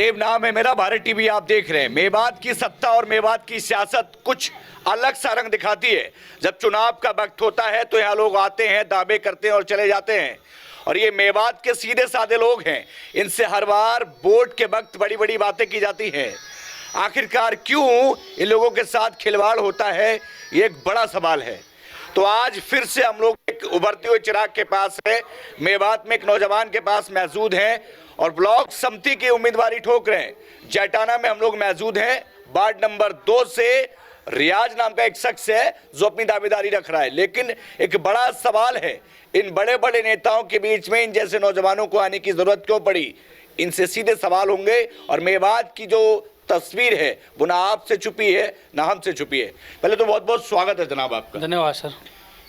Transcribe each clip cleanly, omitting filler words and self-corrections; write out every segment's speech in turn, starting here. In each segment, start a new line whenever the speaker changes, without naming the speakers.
देव नाम है मेरा, भारत टीवी आप देख रहे हैं। मेवात की सत्ता और मेवात की सियासत कुछ अलग सा रंग दिखाती है। जब चुनाव का वक्त होता है तो यहाँ लोग आते हैं, दावे करते हैं और चले जाते हैं। और ये मेवात के सीधे साधे लोग हैं, इनसे हर बार वोट के वक्त बड़ी बड़ी बातें की जाती हैं। आखिरकार क्यों इन लोगों के साथ खिलवाड़ होता है, ये एक बड़ा सवाल है। तो आज फिर से हम लोग एक उभरते हुए चिराग के पास है, मेवात में एक नौजवान के पास मौजूद हैं और ब्लॉक समिति की उम्मीदवारी ठोक रहे हैं। जैटाना में हम लोग मौजूद हैं। वार्ड नंबर 2 से रियाज नाम का एक शख्स है जो अपनी दावेदारी रख रहा है। लेकिन एक बड़ा सवाल है, इन बड़े बड़े नेताओं के बीच में इन जैसे नौजवानों को आने की जरूरत क्यों पड़ी? इनसे सीधे सवाल होंगे। और मेवात की जो तस्वीर है वो ना आपसे छुपी है ना हमसे छुपी है। पहले तो बहुत बहुत स्वागत है जनाब आपका।
धन्यवाद सर।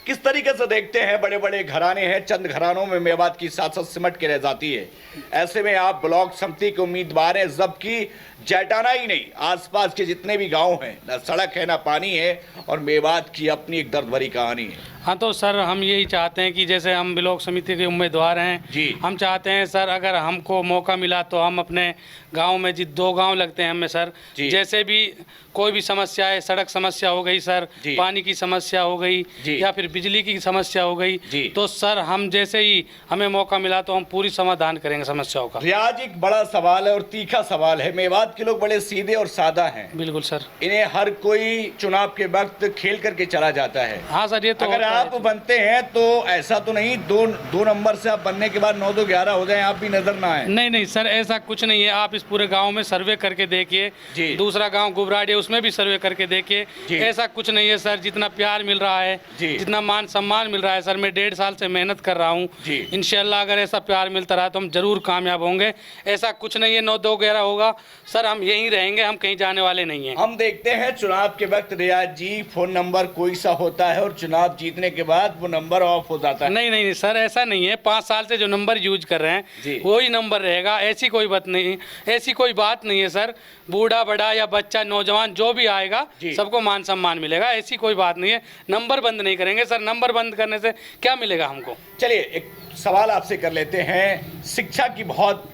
किस तरीके से देखते हैं, बड़े बड़े घराने हैं, चंद घरानों में मेवात की सियासत सिमट के रह जाती है। ऐसे में आप ब्लॉक समिति के उम्मीदवार हैं, जबकि जैटाना ही नहीं आसपास के जितने भी गांव हैं, ना सड़क है ना पानी है, और मेवात की अपनी एक दर्द भरी कहानी है।
हाँ तो सर हम यही चाहते हैं कि जैसे हम ब्लॉक समिति के उम्मीदवार हैं
जी,
हम चाहते हैं सर अगर हमको मौका मिला तो हम अपने गांव में 2 गांव लगते हैं हमें सर, जैसे भी कोई भी समस्या है, सड़क समस्या हो गई सर, पानी की समस्या हो गई या फिर बिजली की समस्या हो गई, तो सर हम जैसे ही हमें मौका मिला तो हम पूरी समाधान करेंगे समस्याओं का।
रियाज एक बड़ा सवाल है और तीखा सवाल है। मेवात के लोग बड़े सीधे और सादा हैं।
बिल्कुल सर।
इन्हें हर कोई चुनाव के वक्त खेल करके चला जाता है।
हाँ सर, ये तो
अगर आप बनते हैं तो ऐसा तो नहीं दो नंबर से आप बनने के बाद 9-2-11 हो जाए, आप भी नजर ना आए।
नहीं सर, ऐसा कुछ नहीं है। आप इस पूरे गांव में सर्वे करके देखिए, दूसरा गांव गुबराड़ी उसमें भी सर्वे करके देखिए, ऐसा कुछ नहीं है सर। जितना प्यार मिल रहा है, जितना मान सम्मान मिल रहा है सर, मैं 1.5 साल से मेहनत कर रहा हूँ। इंशाल्लाह अगर ऐसा प्यार मिलता रहा तो हम जरूर कामयाब होंगे। ऐसा कुछ नहीं है 9-2-11 होगा सर, हम यहीं रहेंगे, हम कहीं जाने वाले नहीं हैं।
हम देखते हैं चुनाव के वक्त रियाज जी फोन नंबर कोई सा होता है और चुनाव जीतने के बाद वो नंबर ऑफ हो जाता है।
नहीं सर, ऐसा नहीं है। 5 साल से जो नंबर यूज कर रहे हैं वही नंबर रहेगा। ऐसी कोई बात नहीं है सर। बूढ़ा बड़ा या बच्चा नौजवान जो भी आएगा सबको मान सम्मान मिलेगा, ऐसी कोई बात नहीं है। नंबर बंद नहीं करेंगे सर। नंबर बंद करने से क्या मिलेगा हमको?
चलिए एक सवाल आपसे कर लेते हैं। शिक्षा की बहुत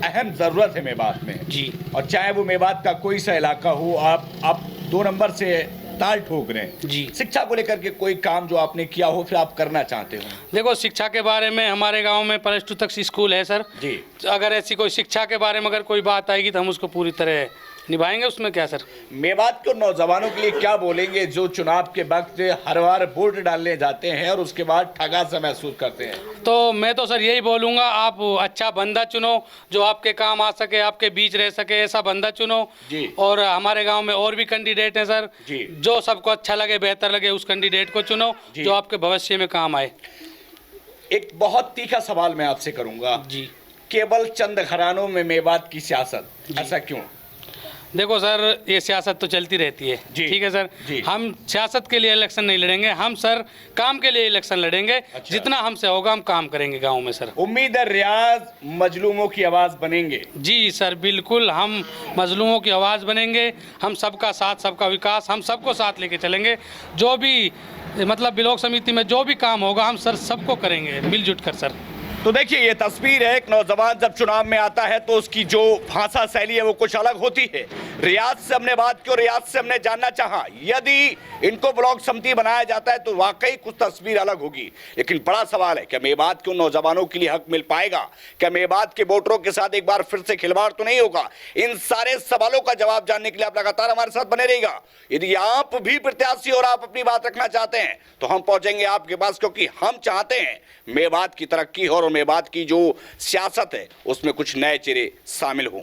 अहम जरूरत है मेवात में
जी,
और चाहे वो मेवात का कोई सा इलाका हो, आप 2 नंबर से ताल ठोक रहे हैं
जी।
शिक्षा को लेकर के कोई काम जो आपने किया हो फिर आप करना चाहते हो?
देखो, शिक्षा के बारे में हमारे गांव में +2 तक स्कूल है सर
जी।
अगर ऐसी कोई शिक्षा के बारे में अगर कोई बात आएगी तो हम उसको पूरी तरह निभाएंगे। उसमें क्या सर।
मेवात के नौजवानों के लिए क्या बोलेंगे जो चुनाव के वक्त हर बार वोट डालने जाते हैं और उसके बाद ठगा सा महसूस करते हैं?
तो मैं तो सर यही बोलूँगा, आप अच्छा बंदा चुनो जो आपके काम आ सके, आपके बीच रह सके, ऐसा बंदा चुनो
जी।
और हमारे गांव में और भी कैंडिडेट हैं सर
जी।
जो सबको अच्छा लगे, बेहतर लगे, उस कैंडिडेट को चुनो जो आपके भविष्य में काम आए।
एक बहुत तीखा सवाल मैं आपसे करूंगा
जी।
केवल चंद घरानों में मेवात की सियासत, ऐसा क्यों?
देखो सर, ये सियासत तो चलती रहती है, ठीक है सर। हम सियासत के लिए इलेक्शन नहीं लड़ेंगे, हम सर काम के लिए इलेक्शन लड़ेंगे। अच्छा। जितना हमसे होगा हम काम करेंगे गांव में सर।
उम्मीद है रियाज मजलूमों की आवाज़ बनेंगे?
जी सर, बिल्कुल हम मजलूमों की आवाज़ बनेंगे। हम सबका साथ, सबका विकास, हम सबको साथ लेके चलेंगे। जो भी मतलब ब्लॉक समिति में जो भी काम होगा हम सर सबको करेंगे मिलजुल कर सर।
तो देखिए ये तस्वीर है, एक नौजवान जब चुनाव में आता है तो उसकी जो भाषा शैली है वो कुछ अलग होती है। रियाज से हमने बात की और रियाज से हमने जानना चाहा यदि इनको ब्लॉक समिति बनाया जाता है तो वाकई कुछ तस्वीर अलग होगी। लेकिन बड़ा सवाल है, क्या मेवात के उन नौजवानों के लिए हक मिल पाएगा? क्या मेवात के वोटरों के साथ एक बार फिर से खिलवाड़ तो नहीं होगा? इन सारे सवालों का जवाब जानने के लिए आप लगातार हमारे साथ बने रहिएगा। यदि आप भी प्रत्याशी और आप अपनी बात रखना चाहते हैं तो हम पहुंचेंगे आपके पास, क्योंकि हम चाहते हैं मेवात की तरक्की और मेवात की जो सियासत है उसमें कुछ नए चेहरे शामिल हों।